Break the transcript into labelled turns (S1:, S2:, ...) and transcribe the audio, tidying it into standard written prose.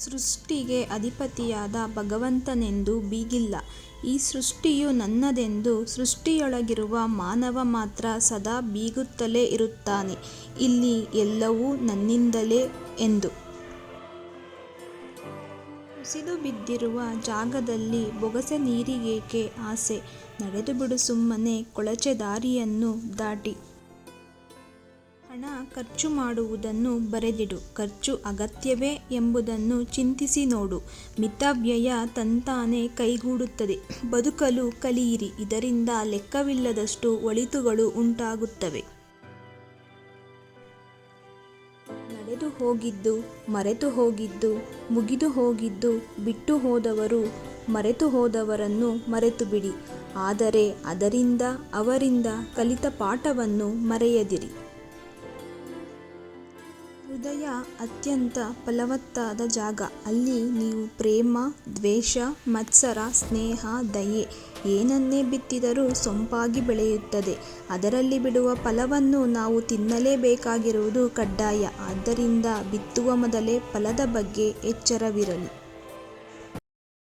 S1: ಸೃಷ್ಟಿಗೆ ಅಧಿಪತಿಯಾದ ಭಗವಂತನೆಂದು ಬೀಗಿಲ್ಲ. ಈ ಸೃಷ್ಟಿಯು ನನ್ನದೆಂದು ಸೃಷ್ಟಿಯೊಳಗಿರುವ ಮಾನವ ಮಾತ್ರ ಸದಾ ಬೀಗುತ್ತಲೇ ಇರುತ್ತಾನೆ. ಇಲ್ಲಿ ಎಲ್ಲವೂ ನನ್ನಿಂದಲೇ ಎಂದು. ಕುಸಿದು ಬಿದ್ದಿರುವ ಜಾಗದಲ್ಲಿ ಬೊಗಸೆ ನೀರಿಗೇಕೆ ಆಸೆ? ನಡೆದುಬಿಡು ಸುಮ್ಮನೆ ಕೊಳಚೆ ದಾರಿಯನ್ನು ದಾಟಿ. ಹಣ ಖರ್ಚು ಮಾಡುವುದನ್ನು ಬರೆದಿಡು. ಖರ್ಚು ಅಗತ್ಯವೇ ಎಂಬುದನ್ನು ಚಿಂತಿಸಿ ನೋಡು. ಮಿತವ್ಯಯ ತಂತಾನೇ ಕೈಗೂಡುತ್ತದೆ. ಬದುಕಲು ಕಲಿಯಿರಿ. ಇದರಿಂದ ಲೆಕ್ಕವಿಲ್ಲದಷ್ಟು ಒಳಿತುಗಳು ಉಂಟಾಗುತ್ತವೆ. ನಡೆದು ಹೋಗಿದ್ದು, ಮರೆತು ಹೋಗಿದ್ದು, ಮುಗಿದು ಹೋಗಿದ್ದು, ಬಿಟ್ಟು ಹೋದವರು, ಮರೆತು ಹೋದವರನ್ನು ಮರೆತುಬಿಡಿ. ಆದರೆ ಅದರಿಂದ ಅವರಿಂದ ಕಲಿತ ಪಾಠವನ್ನು ಮರೆಯದಿರಿ. ಹೃದಯ ಅತ್ಯಂತ ಫಲವತ್ತಾದ ಜಾಗ. ಅಲ್ಲಿ ನೀವು ಪ್ರೇಮ, ದ್ವೇಷ, ಮತ್ಸರ, ಸ್ನೇಹ, ದಯೆ ಏನನ್ನೇ ಬಿತ್ತಿದರೂ ಸೊಂಪಾಗಿ ಬೆಳೆಯುತ್ತದೆ. ಅದರಲ್ಲಿ ಬಿಡುವ ಫಲವನ್ನು ನಾವು ತಿನ್ನಲೇಬೇಕಾಗಿರುವುದು ಕಡ್ಡಾಯ. ಆದ್ದರಿಂದ ಬಿತ್ತುವ ಮೊದಲೇ ಫಲದ ಬಗ್ಗೆ ಎಚ್ಚರವಿರಲಿ.